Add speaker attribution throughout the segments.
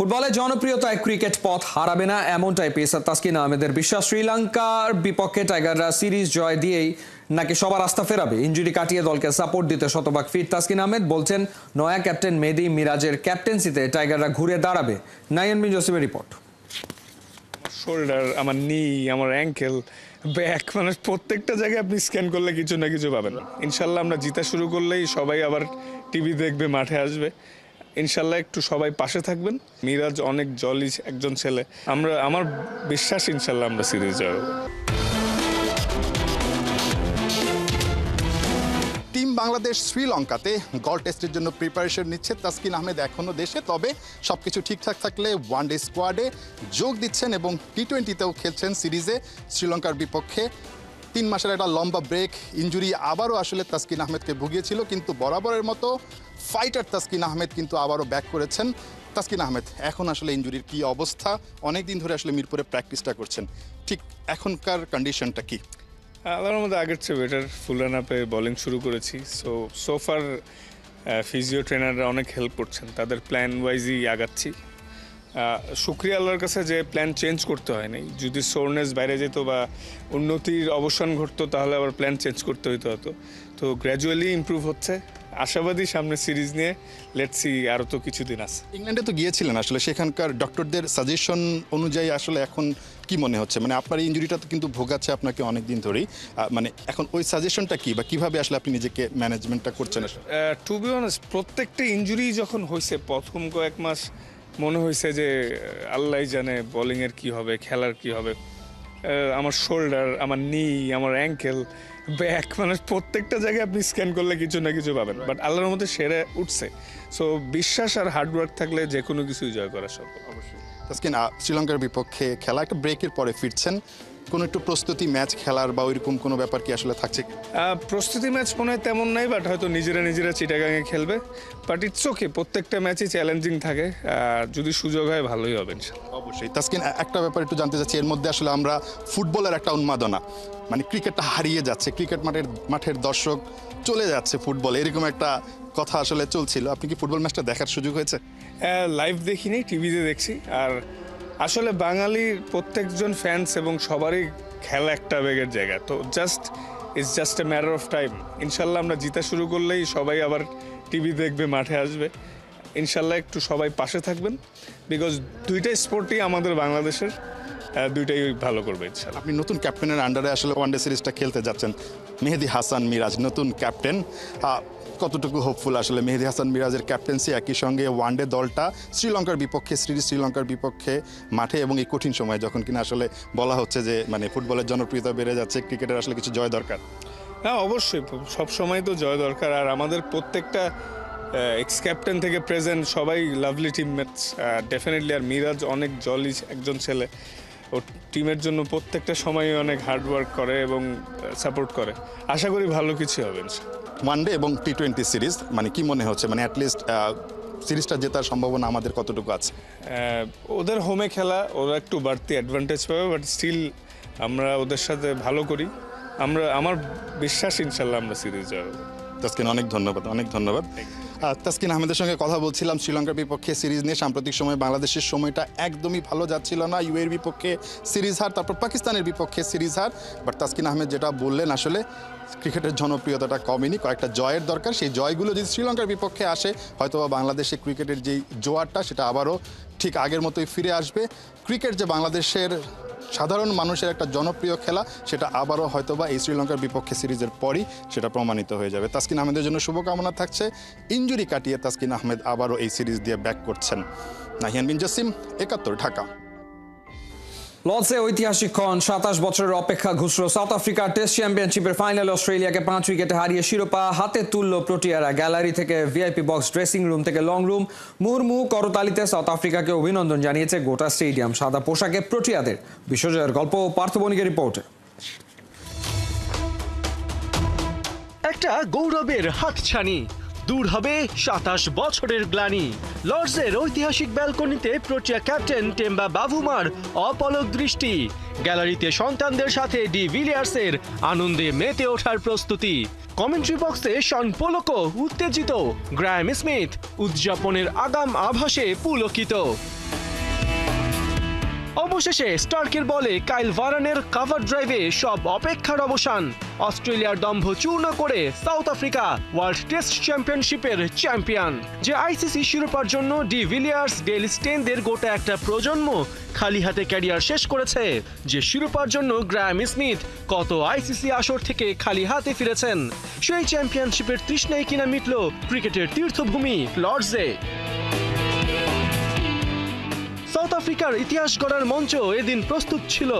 Speaker 1: ফুটবলে জনপ্রিয়তায় ক্রিকেট পথ হারাবে না এমনটাই পেসার তাসকিন আহমেদের বিশ্বাস। শ্রীলঙ্কার বিপক্ষে টাইগাররা সিরিজ জয় দিয়েই নাকি সবার আস্থা ফেরাবে। ইনজুরি কাটিয়ে দলকে সাপোর্ট দিতে শতভাগ ফিট তাসকিন আহমেদ বলছেন, নয়া ক্যাপ্টেন মেহেদী মিরাজের ক্যাপ্টেন্সিতে টাইগাররা ঘুরে দাঁড়াবে। নাইয়ান বিন জসিমের রিপোর্ট।
Speaker 2: শোল্ডার, আমার নি, আমার অ্যাঙ্কেল, ব্যাক, মানে প্রত্যেকটা জায়গায় আপনি স্ক্যান করলে কিছু না কিছু পাবেন। ইনশাল্লাহ আমরা জিতা শুরু করলেই সবাই আবার টিভি দেখবে, মাঠে আসবে। ইনশাল্লাহ একটু সবাই পাশে থাকবেন। মিরাজ অনেক জলি একজন ছেলে। আমার বিশ্বাস ইনশাল্লাহ আমরা সিরিজ জয় করব।
Speaker 3: টিম বাংলাদেশ শ্রীলঙ্কাতে গল টেস্টের জন্য প্রিপারেশন নিচ্ছে তাসকিন আহমেদ এখনও দেশে, তবে সবকিছু ঠিকঠাক থাকলে ওয়ানডে স্কোয়াডে যোগ দিচ্ছেন এবং টি-20তেও খেলছেন সিরিজে শ্রীলঙ্কার বিপক্ষে। 3 মাসের একটা লম্বা ব্রেক, ইনজুরি আবারও আসলে তাসকিন আহমেদকে ভুগিয়েছিল, কিন্তু বরাবরের মতো ফাইটার তাসকিন আহমেদ কিন্তু আবারও ব্যাক করেছেন। তাসকিন আহমেদ, এখন আসলে ইনজুরির কি অবস্থা? অনেক দিন ধরে আসলে মিরপুরে প্র্যাকটিসটা করছেন, ঠিক এখনকার কন্ডিশনটা কি?
Speaker 2: আল্লাহর মধ্যে আগের চেয়ে বেটার, ফুল রান আপে বোলিং শুরু করেছি। সোফার ফিজিও ট্রেনাররা অনেক হেল্প করছেন, তাদের প্ল্যান ওয়াইজই আগাচ্ছি। শুক্রিয়া আল্লাহর কাছে যে প্ল্যান চেঞ্জ করতে হয়নি। যদি সোরনেস বাইরে যেত বা উন্নতির অবসান ঘটতো তাহলে আবার প্ল্যান চেঞ্জ করতে হতো। তো গ্র্যাজুয়ালি ইমপ্রুভ হচ্ছে, আশাবাদী সামনে সিরিজ নিয়ে। লেটস সি, আরও তো কিছুদিন আছে।
Speaker 3: ইংল্যান্ডে তো গিয়েছিলেন, আসলে সেখানকার ডক্টরদের সাজেশন অনুযায়ী আসলে এখন কি মনে হচ্ছে? মানে আপনার এই ইনজুরিটা তো কিন্তু ভোগাচ্ছে আপনাকে অনেক দিন ধরেই, মানে এখন ওই সাজেশনটা কি বা কিভাবে আসলে আপনি নিজেকে ম্যানেজমেন্টটা করছেন?
Speaker 2: টু বি অনেস্ট, প্রত্যেকটা ইনজুরি যখন হয়েছে প্রথম কয়েক মাস মনে হয়েছে যে আল্লাহ জানে বোলিংয়ের কি হবে, খেলার কি হবে। আমার শোল্ডার, আমার নি, আমার অ্যাঙ্কেল, ব্যাক, মানে প্রত্যেকটা জায়গায় আপনি স্ক্যান করলে কিছু না কিছু পাবেন। বাট আল্লাহর মধ্যে সেরে উঠছে। সো বিশ্বাস আর হার্ডওয়ার্ক থাকলে যে কোনো কিছুই জয় করা সম্ভব।
Speaker 3: অবশ্যই। তাসকিন, শ্রীলঙ্কার বিপক্ষে খেলা একটা ব্রেকের পরে ফিরছেন, কোনো একটু প্রস্তুতি ম্যাচ খেলার বা ওইরকম কোনো ব্যাপার কি আসলে থাকছে?
Speaker 2: প্রস্তুতি ম্যাচ মনে হয় তেমন নাই, বাট হয়তো নিজেরা চিটাগাঙে খেলবে। বাট ইটস ওকে, প্রত্যেকটা ম্যাচই চ্যালেঞ্জিং থাকে। যদি সুযোগ হয় ভালোই হবে ইনশাল্লাহ।
Speaker 3: অবশ্যই। তাসকিন, একটা ব্যাপার একটু জানতে চাচ্ছি, এর মধ্যে আসলে আমরা ফুটবলের একটা উন্মাদনা, মানে ক্রিকেটটা হারিয়ে যাচ্ছে, ক্রিকেট মাঠের দর্শক চলে যাচ্ছে ফুটবল, এরকম একটা কথা আসলে চলছিল। আপনি কি ফুটবল ম্যাচটা দেখার সুযোগ হয়েছে?
Speaker 2: লাইভ দেখিনি, টিভিতে দেখছি। আর আসলে বাঙালির প্রত্যেকজন ফ্যান্স এবং সবারই খেলা একটা আবেগের জায়গা। তো it's just a matter of time. ইনশাল্লাহ আমরা জিতা শুরু করলেই সবাই আবার টিভি দেখবে, মাঠে আসবে। ইনশাল্লাহ একটু সবাই পাশে থাকবেন, বিকজ দুইটাই স্পোর্টই আমাদের বাংলাদেশের, দুইটাই ভালো করবে ইনশাল্লাহ।
Speaker 3: আপনি নতুন ক্যাপ্টেনের আন্ডারে আসলে ওয়ানডে সিরিজটা খেলতে যাচ্ছেন। মেহেদী হাসান মিরাজ নতুন ক্যাপ্টেন, কতটুকু হোপফুল আসলে মেহেদী হাসান মিরাজের ক্যাপ্টেন্সি, একই সঙ্গে ওয়ানডে দলটা শ্রীলঙ্কার বিপক্ষে শ্রীলঙ্কার বিপক্ষে মাঠে, এবং এই কঠিন সময় যখন কিনা আসলে বলা হচ্ছে যে মানে ফুটবলের জনপ্রিয়তা বেড়ে যাচ্ছে, ক্রিকেটের আসলে কিছু জয় দরকার?
Speaker 2: হ্যাঁ, অবশ্যই, সব সময় তো জয় দরকার। আর আমাদের প্রত্যেকটা এক্স ক্যাপ্টেন থেকে প্রেজেন্ট সবাই লাভলি টিমমেটস ডেফিনেটলি। আর মিরাজ অনেক জলি একজন ছেলে, ও টিমের জন্য প্রত্যেকটা সময় অনেক হার্ডওয়ার্ক করে এবং সাপোর্ট করে। আশা করি ভালো কিছু হবে।
Speaker 3: ওয়ানডে এবং টি-20 সিরিজ, মানে কি মনে হচ্ছে, মানে অ্যাটলিস্ট সিরিজটা জেতার সম্ভাবনা আমাদের কতটুকু আছে?
Speaker 2: ওদের হোমে খেলা, ওরা একটু বাড়তি অ্যাডভান্টেজ পাবে, বাট স্টিল আমরা ওদের সাথে ভালো করি। আমার বিশ্বাস ইনশাল্লাহ আমরা সিরিজ জয় করব।
Speaker 3: তাসকিন, অনেক ধন্যবাদ। তাসকিন আহমেদের সঙ্গে কথা বলছিলাম শ্রীলঙ্কার বিপক্ষে সিরিজ নিয়ে। সাম্প্রতিক সময়ে বাংলাদেশের সময়টা একদমই ভালো যাচ্ছিল না, ইউএর বিপক্ষে সিরিজ হার, তারপর পাকিস্তানের বিপক্ষে series her. But Taskin Ahmed যেটা বললেন, আসলে ক্রিকেটের জনপ্রিয়তাটা কমেনি, কয়েকটা জয়ের দরকার। সেই জয়গুলো যদি শ্রীলঙ্কার বিপক্ষে আসে, হয়তোবা বাংলাদেশে ক্রিকেটের যেই জোয়ারটা সেটা আবারও ঠিক আগের মতোই ফিরে আসবে। ক্রিকেট যে বাংলাদেশের সাধারণ মানুষের একটা জনপ্রিয় খেলা, সেটা আবারও হয়তোবা এই শ্রীলঙ্কার বিপক্ষে সিরিজের পরই সেটা প্রমাণিত হয়ে যাবে। তাসকিন আহমেদের জন্য শুভকামনা থাকছে। ইনজুরি কাটিয়ে তাসকিন আহমেদ আবারও এই সিরিজ দিয়ে ব্যাক করছেন। নাহিয়ান বিন জসিম, ৭১, ঢাকা।
Speaker 1: লর্ডসে ঐতিহাসিক ক্ষণ, ২৭ বছরের অপেক্ষা ঘুষল। সাউথ আফ্রিকা টেস্ট চ্যাম্পিয়নশিপের ফাইনালে অস্ট্রেলিয়াকে ৫ উইকেটে হারিয়ে শিরোপা হাতে তুলল প্রোটিয়ারা। গ্যালারি থেকে ভিআইপি বক্স, ড্রেসিং রুম থেকে লং রুম, মুহুর্মুহু করতালিতে সাউথ আফ্রিকাকে অভিনন্দন জানিয়েছে গোটা স্টেডিয়াম। সাদা পোশাকে প্রোটিয়াদের বিশ্বজয়ের গল্প পার্থ বণিকের রিপোর্টে।
Speaker 4: একটা গৌরবের হাতছানি, দূর হবে ২৭ বছরের গ্লানি। লর্ডসের ঐতিহাসিক ব্যালকনিতে প্রোটিয়া ক্যাপ্টেন টেম্বা বাভুমার অপলক দৃষ্টি। গ্যালারিতে সন্তানদের সাথে ডি ভিলিয়ার্সের আনন্দে মেতে ওঠার প্রস্তুতি। কমেন্ট্রি বক্সে শন পোলকো উত্তেজিত, গ্রাহাম স্মিথ উদযাপনের আগাম আভাসে পুলকিত। অবশেষে স্টার্কের বলে কাইল ভারানের কাভার ড্রাইভে সব অপেক্ষার অবসান। অস্ট্রেলিয়ার দম্ভ চূর্ণ করে সাউথ আফ্রিকা ওয়ার্ল্ড টেস্ট চ্যাম্পিয়নশিপের চ্যাম্পিয়ন। যে আইসিসি শিরোপার জন্য ডি ভিলিয়ার্স, ডেল স্টেনদের গোটা একটা প্রজন্ম খালি হাতে ক্যারিয়ার শেষ করেছে, যে শিরোপার জন্য গ্রাহাম স্মিথ কত আইসিসি আসর থেকে খালি হাতে ফিরেছেন, সেই চ্যাম্পিয়নশিপের তৃষ্ণায় কিনা মিটল ক্রিকেটের তীর্থভূমি লর্ডসে। সাউথ আফ্রিকার ইতিহাস গড়ার মঞ্চ এদিন প্রস্তুত ছিল।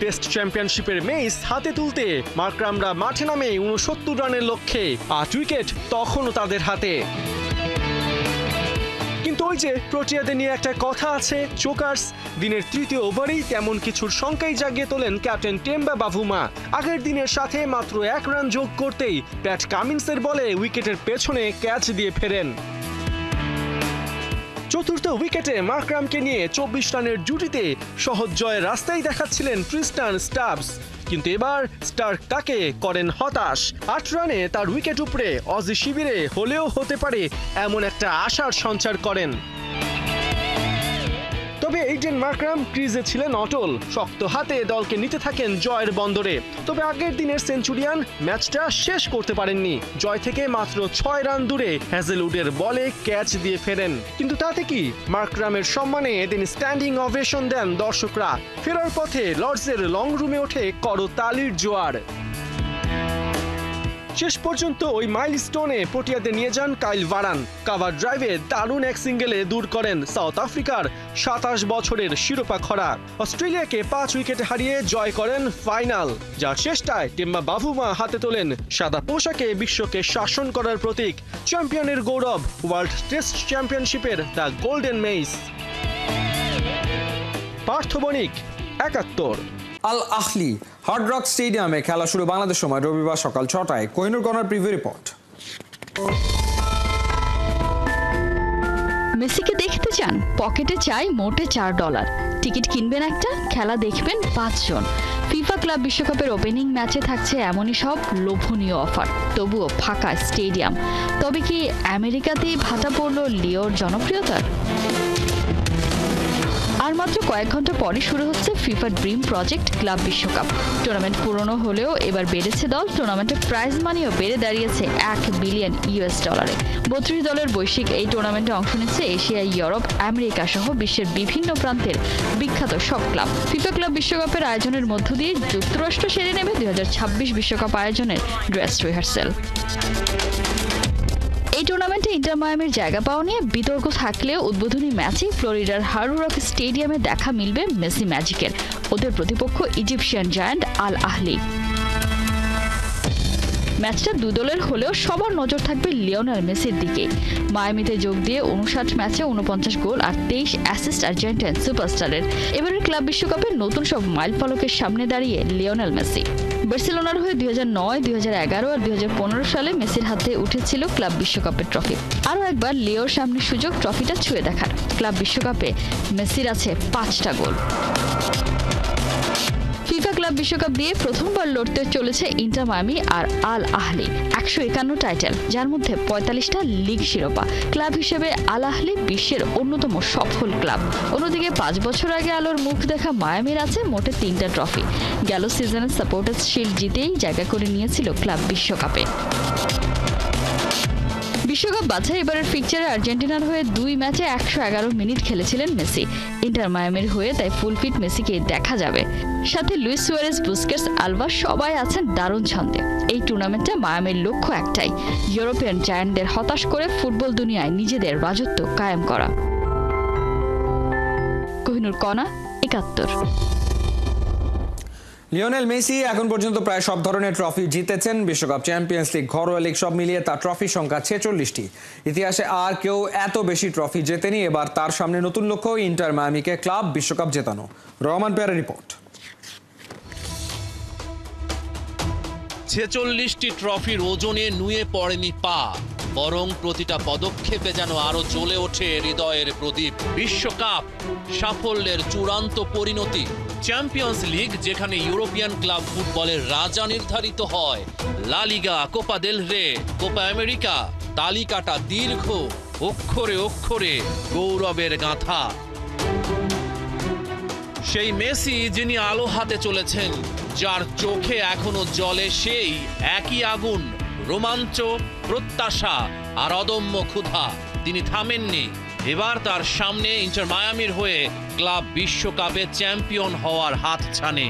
Speaker 4: টেস্ট চ্যাম্পিয়নশিপের মেইস হাতে তুলতে মার্করামরা মাঠে নামে ৬৯ রানের লক্ষ্যে, ৮ উইকেট তখনও তাদের হাতে। কিন্তু ওই যে প্রোটিয়াদের নিয়ে একটা কথা আছে, চোকার্স। দিনের তৃতীয় ওভারেই তেমন কিছুর শঙ্কাই জাগিয়ে তোলেন ক্যাপ্টেন টেম্বা বাভুমা। আগের দিনের সাথে মাত্র ১ রান যোগ করতেই প্যাট কামিন্সের বলে উইকেটের পেছনে ক্যাচ দিয়ে ফেরেন। চতুর্থ উইকেটে মার্করামকে নিয়ে ২৪ রানের জুটিতে সহজ জয়ের রাস্তায় দেখাচ্ছিলেন ট্রিস্টান স্টাবস। কিন্তু এবার স্টার্ক তাকে করেন হতাশ। ৮ রানে তার উইকেট উপড়ে অজি শিবিরে হলেও হতে পারে এমন একটা আশার সঞ্চার করেন। তবে এইডেন মার্করাম ক্রিজে ছিলেন অটল, শক্ত হাতে দলকে নিতে থাকেন জয়ের বন্দরে। তবে আগের দিনের সেঞ্চুরিয়ান ম্যাচটা শেষ করতে পারেননি। জয় থেকে মাত্র ৬ রান দূরে হ্যাজেলউডের বলে ক্যাচ দিয়ে ফেরেন। কিন্তু তাতে কি, মার্করামের সম্মানে এদিন স্ট্যান্ডিং ওভেশন দেন দর্শকরা। ফেরার পথে লর্ডসের লং রুমে ওঠে করতালির জোয়ার। শেষ পর্যন্ত ওই মাইলস্টোনে প্রোটিয়াদের নিয়ে যান কাইল ভারান। কাভার ড্রাইভে দারুণ এক সিঙ্গেলে দূর করেন সাউথ আফ্রিকার ২৭ বছরের শিরোপা খরা। অস্ট্রেলিয়াকে ৫ উইকেটে হারিয়ে জয় করেন ফাইনাল, যার চেষ্টায় টেম্বা বাভুমা হাতে তোলেন সাদা পোশাকে বিশ্বকে শাসন করার প্রতীক, চ্যাম্পিয়নের গৌরব, ওয়ার্ল্ড টেস্ট চ্যাম্পিয়নশিপের দ্য গোল্ডেন মেইস। পার্থ বণিক, ৭১।
Speaker 1: আল আহলি হার্ড রক স্টেডিয়ামে খেলা শুরু বাংলাদেশ সময় রবিবার সকাল ৬টায়। Kohinoor corner preview report.
Speaker 5: মেসিকে দেখতে চান? পকেটে চাই মোটে $৪। টিকিট কিনবেন একটা, খেলা দেখবেন ৫ জন। ফিফা ক্লাব বিশ্বকাপের ওপেনিং ম্যাচে থাকছে এমনই সব লোভনীয় অফার। তবুও ফাঁকা স্টেডিয়াম। তবে কি আমেরিকাতেই ভাটা পড়ল লিওর জনপ্রিয়তার? আর মাত্র কয়েক ঘন্টা পরে শুরু হচ্ছে ফিফা ড্রিম প্রজেক্ট ক্লাব বিশ্বকাপ। টুর্নামেন্ট পুরনো হলেও এবার বেড়েছে দল। টুর্নামেন্টের প্রাইজ মানিও বেড়ে দাঁড়িয়েছে $১ বিলিয়ন। ৩২ দলের বৈশ্বিক এই টুর্নামেন্টে অংশ নিচ্ছে এশিয়া, ইউরোপ, আমেরিকা সহ বিশ্বের বিভিন্ন প্রান্তের বিখ্যাত সব ক্লাব। ফিফা ক্লাব বিশ্বকাপের আয়োজনের মধ্য দিয়ে যুক্তরাষ্ট্র সেরে নেবে ২০২৬ বিশ্বকাপ আয়োজনের ড্রেস রিহার্সেল। এই টুর্নামেন্টে ইন্টার মায়ামির জায়গা পাওয়া নিয়ে বিতর্ক থাকলেও উদ্বোধনী ম্যাচে ফ্লোরিডার হার্ড রক স্টেডিয়ামে দেখা মিলবে মেসি ম্যাজিকের। ওদের প্রতিপক্ষ ইজিপশিয়ান জায়ান্ট আল আহলি। ম্যাচটা দু দলের হলেও সবার নজর থাকবে লিওনেল মেসির দিকে। মায়ামিতে যোগ দিয়ে ৫৯ ম্যাচে ৪৯ গোল আর ২৩ অ্যাসিস্ট আর্জেন্টাইন সুপারস্টারের। এবারের ক্লাব বিশ্বকাপে নতুন সব মাইল ফলকের সামনে দাঁড়িয়ে লিওনেল মেসি। বার্সেলোনার হয়ে ২০০৯, ২০১১ আর ২০১৫ সালে মেসির হাতে উঠেছিল ক্লাব বিশ্বকাপের ট্রফি। আরও একবার লিওর সামনে সুযোগ ট্রফিটা ছুঁয়ে দেখার। ক্লাব বিশ্বকাপে মেসির আছে ৫টা গোল। ফিফা ক্লাব বিশ্বকাপ দিয়ে প্রথমবার লড়তে চলেছে ইন্টার মায়ামি আর আল আহলি। ১৫১ টাইটেল, যার মধ্যে ৪৫টা লিগ শিরোপা। ক্লাব হিসেবে আল আহলি বিশ্বের অন্যতম সফল ক্লাব। অন্যদিকে ৫ বছর আগে আলোর মুখ দেখা মায়ামির আছে মোটে ৩টা ট্রফি। গেল সিজনে সাপোর্টার্স শিল্ড জিতেই জায়গা করে নিয়েছিল ক্লাব বিশ্বকাপে। বিশ্বকাপ বাছাই এবারের ফিকচারে আর্জেন্টিনার হয়ে ২ ম্যাচে ১১১ মিনিট খেলেছিলেন মেসি। ইন্টার মায়ামির হয়ে তাই ফুল ফিট মেসিকে দেখা যাবে। সাথে লুইস সুয়ারেজ, বুস্কেটস, আলভা সবাই আছেন দারুণ ছন্দে। এই টুর্নামেন্টে মায়ামির লক্ষ্য একটাই, ইউরোপিয়ান জায়ান্টদের হতাশ করে ফুটবল দুনিয়ায় নিজেদের রাজত্ব কায়েম করা। কোহিনুর কণা, ৭১।
Speaker 1: লিওনেল মেসি এখন পর্যন্ত প্রায় সব ধরনের ট্রফি জিতেছেন। বিশ্বকাপ, চ্যাম্পিয়ন্স লিগ, ঘরোয়া লিগ সব মিলিয়ে তার ট্রফি সংখ্যা ৪৬টি। ইতিহাসে আর কেউ এত বেশি ট্রফি জেতেনি। এবার তার সামনে নতুন লক্ষ্য ইন্টার মায়ামিকে ক্লাব বিশ্বকাপ জেতানো। রহমান পেয়ারের রিপোর্ট।
Speaker 6: ৪৬টি ট্রফির ওজনে নুয়ে পড়েনি পা, বরং প্রতিটা পদক্ষেপে যেন আরো জ্বলে ওঠে হৃদয়ের প্রদীপ। বিশ্বকাপ সাফল্যের চূড়ান্ত পরিণতি। চ্যাম্পিয়ন্স লিগ, যেখানে ইউরোপিয়ান ক্লাব ফুটবলের রাজা নির্ধারিত হয়। লা লিগা, কোপা দেল রে, কোপা আমেরিকা, তালিকাটা দীর্ঘ, অক্ষরে অক্ষরে গৌরবের গাঁথা। সেই মেসি যিনি আলো হাতে চলেছেন, যার চোখে এখনো জ্বলে সেই একই আগুন, রোমাঞ্চ, প্রত্যাশা আর অদম্য ক্ষুধা। তিনি থামেননি। এবার তার সামনে ইন্টার মায়ামির হয়ে ক্লাব বিশ্বকাপে চ্যাম্পিয়ন হওয়ার হাতছানি।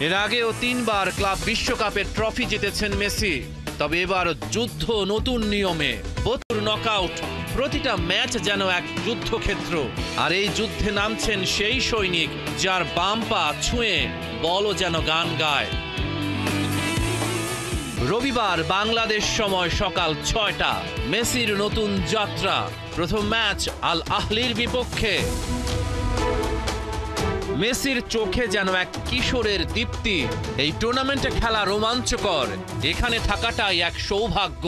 Speaker 6: এর আগেও 3 বার ক্লাব বিশ্বকাপের ট্রফি জিতেছেন মেসি। তবে এবার যুদ্ধ নতুন নিয়মে, 72 নকআউট, প্রতিটা ম্যাচ যেন এক যুদ্ধক্ষেত্র। আর এই যুদ্ধে নামছেন সেই সৈনিক যার বাম পা ছুঁয়ে বলও যেন গান গায়। রবিবার বাংলাদেশ সময় সকাল 6টা, মেসির নতুন যাত্রা। প্রথম ম্যাচ আল আহলির বিপক্ষে। মেসির চোখে যেন এক কিশোরের দীপ্তি। এই টুর্নামেন্টে খেলা রোমাঞ্চকর, এখানে থাকাটাই এক সৌভাগ্য।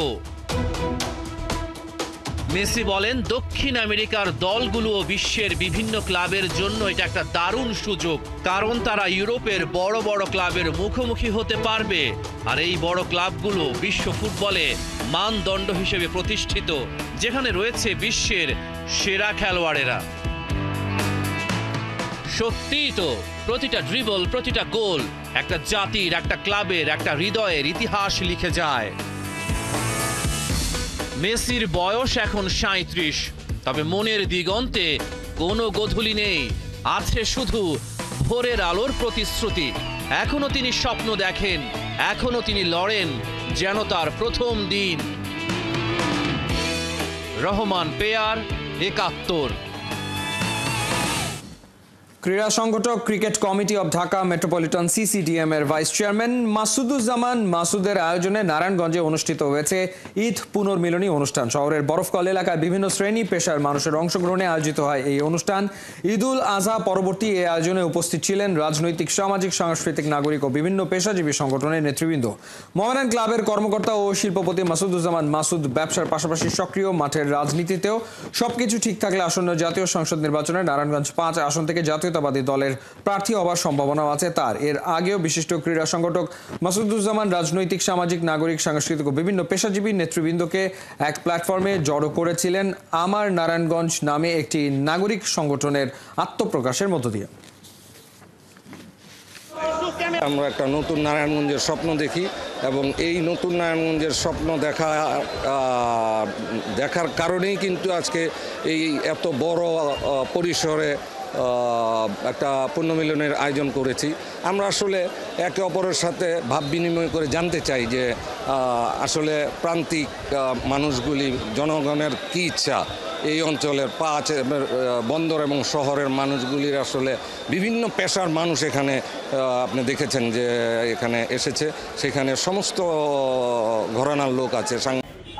Speaker 6: মেসি বলেন, দক্ষিণ আমেরিকার দলগুলো বিশ্বের বিভিন্ন ক্লাবের জন্য এটা একটা দারুণ সুযোগ, কারণ তারা ইউরোপের বড় বড় ক্লাবের মুখোমুখি হতে পারবে। আর এই বড় ক্লাবগুলো বিশ্ব ফুটবলে মানদণ্ড হিসেবে প্রতিষ্ঠিত, যেখানে রয়েছে বিশ্বের সেরা খেলোয়াড়েরা। সত্যিই তো, প্রতিটা ড্রিবল, প্রতিটা গোল একটা জাতির, একটা ক্লাবের, একটা হৃদয়ের ইতিহাস লিখে যায়। মেসির বয়স এখন 37, তবে মনের দিগন্তে কোনো গোধূলি নেই, আছে শুধু ভোরের আলোর প্রতিশ্রুতি। এখনো তিনি স্বপ্ন দেখেন, এখনো তিনি লড়েন, যেন তার প্রথম দিন। রহমান পেয়ার, 71।
Speaker 1: ক্রীড়া সংগঠক cricket committee of Dhaka metropolitan CCDM এর ভাইস চেয়ারম্যান মাসুদুজ্জামান মাসুদের আয়োজনে নারায়ণগঞ্জে অনুষ্ঠিত হয়েছে ঈদ পুনর্মিলনী অনুষ্ঠান। শহরের বরফকল এলাকায় বিভিন্ন শ্রেণী পেশার মানুষের অংশগ্রহণে আয়োজিত হয় এই অনুষ্ঠান। ঈদুল আজহা পরবর্তী এই আয়োজনে উপস্থিত ছিলেন রাজনৈতিক, সামাজিক, সাংস্কৃতিক, নাগরিক ও বিভিন্ন পেশাজীবী সংগঠনের নেতৃবৃন্দ। মোহামেডান ক্লাবের কর্মকর্তা ও শিল্পপতি মাসুদুজ্জামান মাসুদ ব্যবসার পাশাপাশি সক্রিয়, মাঠের রাজনীতিতেও সবকিছু ঠিক থাকলে আসন্ন জাতীয় সংসদ নির্বাচনে নারায়ণগঞ্জ 5 আসন থেকে জাতীয়তাবাদী দলের প্রার্থী হওয়ার সম্ভাবনা আছে তার। এর আগেও বিশিষ্ট ক্রীড়া সংগঠক মাসুদুজ্জামান রাজনৈতিক, সামাজিক, নাগরিক, সাংস্কৃতিক ও বিভিন্ন পেশাজীবী নেতৃবৃন্দকে এক প্ল্যাটফর্মে জড়ো করেছিলেন আমার নারায়ণগঞ্জ নামে একটি নাগরিক সংগঠনের আত্মপ্রকাশের মধ্য দিয়ে।
Speaker 7: আমরা একটা নতুন নারায়ণগঞ্জের স্বপ্ন দেখি এবং এই নতুন নারায়ণগঞ্জের স্বপ্ন দেখার কারণেই কিন্তু আজকে এই এত বড় পরিসরে একটা পুনর্মিলনের আয়োজন করেছি। আমরা আসলে একে অপরের সাথে ভাব বিনিময় করে জানতে চাই যে আসলে প্রান্তিক মানুষগুলি, জনগণের কী ইচ্ছা, এই অঞ্চলের 5 বন্দর এবং শহরের মানুষগুলির আসলে বিভিন্ন পেশার মানুষ এখানে আপনি দেখেছেন যে এখানে এসেছে, সেখানে সমস্ত ঘরানার লোক আছে।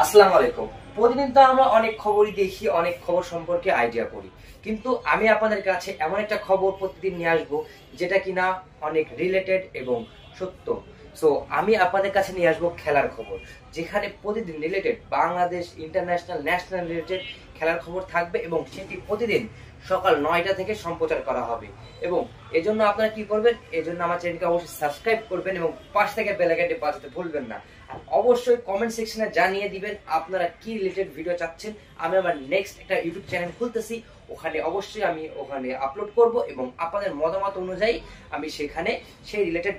Speaker 8: আসসালামু আলাইকুম। প্রতিদিন তো আমরা অনেক খবরই দেখি, অনেক খবর সম্পর্কে আইডিয়া করি, কিন্তু আমি আপনাদের কাছে এমন একটা খবর প্রতিদিন নিয়ে আসবো যেটা কিনা অনেক রিলেটেড এবং সত্য। সো আমি আপনাদের কাছে নিয়ে আসবো খেলার খবর, যেখানে প্রতিদিন related Bangladesh, international, national related খেলার খবর থাকবে এবং সেটি প্রতিদিন সকাল 9টা থেকে সম্প্রচার করা হবে। এবং এজন্য আপনারা কি করবেন, এজন্য আমার চ্যানেলকে অবশ্যই সাবস্ক্রাইব করবেন এবং পাশ থেকে বেল আইকনটি বাজাতে ভুলবেন না। আর অবশ্যই কমেন্ট সেকশনে জানিয়ে দিবেন আপনারা কি রিলেটেড ভিডিও চাচ্ছেন। আমি আমার নেক্সট একটা ইউটিউব চ্যানেল খুলতেছি, ওখানে অবশ্যই আমি ওখানে আপলোড করব এবং আপনাদের মতামত অনুযায়ী আমি সেখানে সেই রিলেটেড